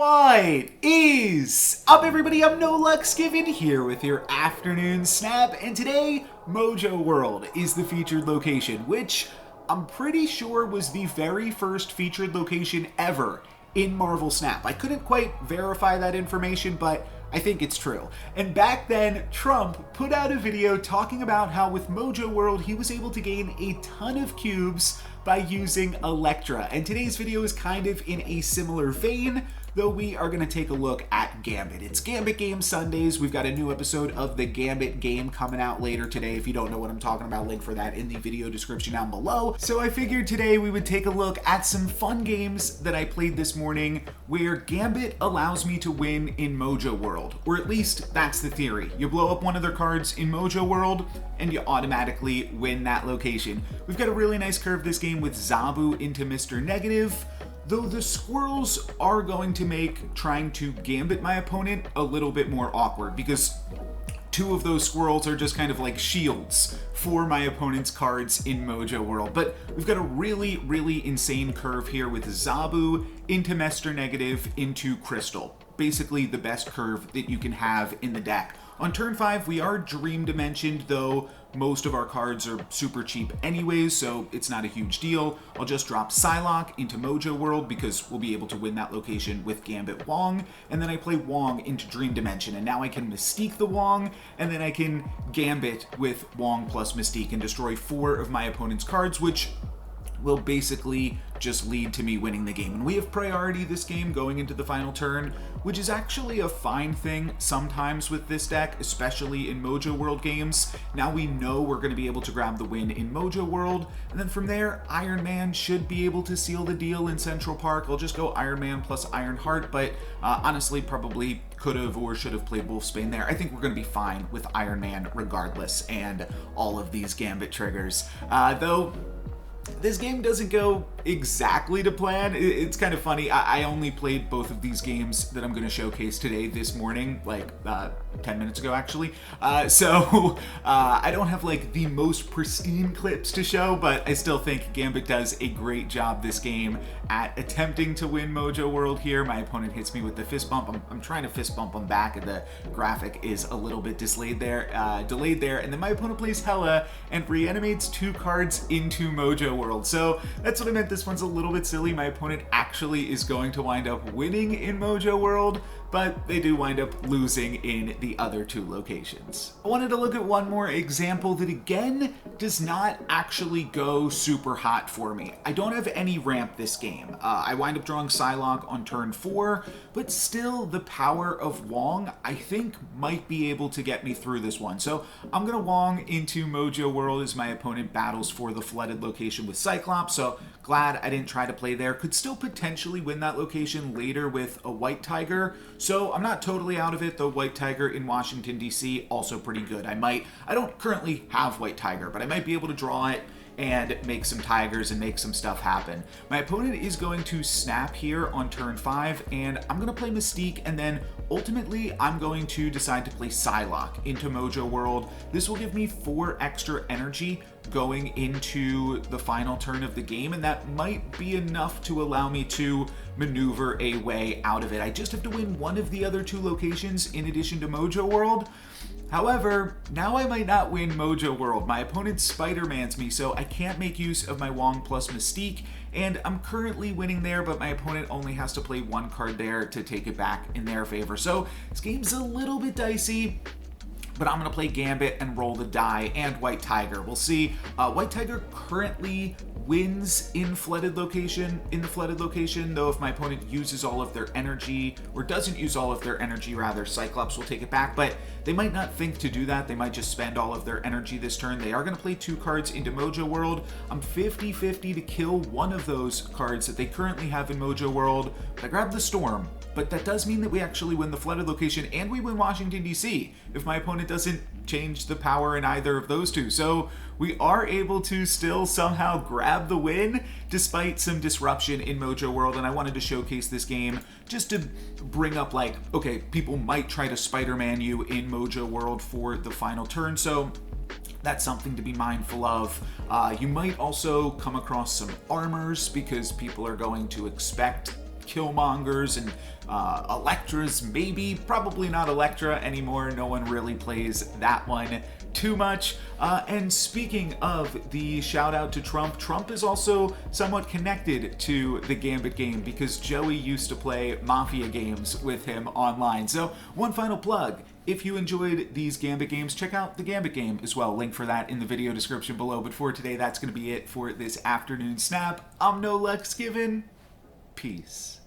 What is up, everybody? I'm No Lux Given here with your afternoon snap, and today Mojo World is the featured location, which I'm pretty sure was the very first featured location ever in Marvel Snap. I couldn't quite verify that information, but I think it's true. And back then, Trump put out a video talking about how with Mojo World he was able to gain a ton of cubes by using Elektra. And today's video is kind of in a similar vein, though we are going to take a look at Gambit. It's Gambit Game Sundays. We've got a new episode of the Gambit game coming out later today. If you don't know what I'm talking about, link for that in the video description down below. So I figured today we would take a look at some fun games that I played this morning where Gambit allows me to win in Mojo World. Or at least that's the theory. You blow up one of their cards in Mojo World and you automatically win that location. We've got a really nice curve this game with Zabu into Mr. Negative, though the squirrels are going to make trying to gambit my opponent a little bit more awkward because two of those squirrels are just kind of like shields for my opponent's cards in Mojo World. But we've got a really insane curve here with Zabu into Mr. Negative into Crystal. Basically the best curve that you can have in the deck. On turn 5, we are Dream Dimensioned, though most of our cards are super cheap anyways, so it's not a huge deal. I'll just drop Psylocke into Mojo World because we'll be able to win that location with Gambit Wong, and then I play Wong into Dream Dimension, and now I can Mystique the Wong, and then I can Gambit with Wong plus Mystique and destroy 4 of my opponent's cards, which will basically just lead to me winning the game. And we have priority this game going into the final turn, which is actually a fine thing sometimes with this deck, especially in Mojo World games. Now we know we're going to be able to grab the win in Mojo World, and then from there, Iron Man should be able to seal the deal in Central Park. I'll just go Iron Man plus Iron Heart, but honestly, probably could have or should have played Wolfsbane there. I think we're going to be fine with Iron Man regardless, and all of these Gambit triggers. Though, this game doesn't go exactly to plan. It's kind of funny. I only played both of these games that I'm going to showcase today this morning, like 10 minutes ago actually. So I don't have like the most pristine clips to show, but I still think Gambit does a great job this game at attempting to win Mojo World here. My opponent hits me with the fist bump. I'm trying to fist bump him back, and the graphic is a little bit delayed there. And then my opponent plays Hela and reanimates 2 cards into Mojo World. So that's what I meant. This one's a little bit silly. My opponent actually is going to wind up winning in Mojo World, but they do wind up losing in the other 2 locations. I wanted to look at one more example that again does not actually go super hot for me. I don't have any ramp this game. I wind up drawing Psylocke on turn 4, but still the power of Wong I think might be able to get me through this one. So I'm gonna Wong into Mojo World as my opponent battles for the flooded location with Cyclops. So glad I didn't try to play there. Could still potentially win that location later with a White Tiger. So I'm not totally out of it, though White Tiger in Washington, D.C. also pretty good. I don't currently have White Tiger, but I might be able to draw it and make some tigers and make some stuff happen. My opponent is going to snap here on turn 5, and I'm going to play Mystique, and then ultimately I'm going to decide to play Psylocke into Mojo World. This will give me 4 extra energy going into the final turn of the game, and that might be enough to allow me to maneuver a way out of it. I just have to win one of the other 2 locations in addition to Mojo World. However, now I might not win Mojo World. My opponent Spider-Mans me, so I can't make use of my Wong plus Mystique, and I'm currently winning there, but my opponent only has to play 1 card there to take it back in their favor. So this game's a little bit dicey, but I'm going to play Gambit and roll the die and White Tiger. We'll see. White Tiger currently wins in the flooded location, though if my opponent uses all of their energy, or doesn't use all of their energy rather, Cyclops will take it back, but they might not think to do that. They might just spend all of their energy this turn. They are going to play 2 cards into Mojo World. I'm 50-50 to kill one of those cards that they currently have in Mojo World, but I grab the Storm. But that does mean that we actually win the flooded location and we win Washington, D.C. if my opponent doesn't change the power in either of those 2. So we are able to still somehow grab the win despite some disruption in Mojo World. And I wanted to showcase this game just to bring up, like, okay, people might try to Spider-Man you in Mojo World for the final turn. So that's something to be mindful of. You might also come across some armors because people are going to expect Killmongers and Electras, maybe. Probably not Electra anymore. No one really plays that one too much. And speaking of the shout out to Trump, Trump is also somewhat connected to the Gambit game because Joey used to play Mafia games with him online. So one final plug. If you enjoyed these Gambit games, check out the Gambit game as well. Link for that in the video description below. But for today, that's going to be it for this afternoon snap. I'm No Lex Given. Peace.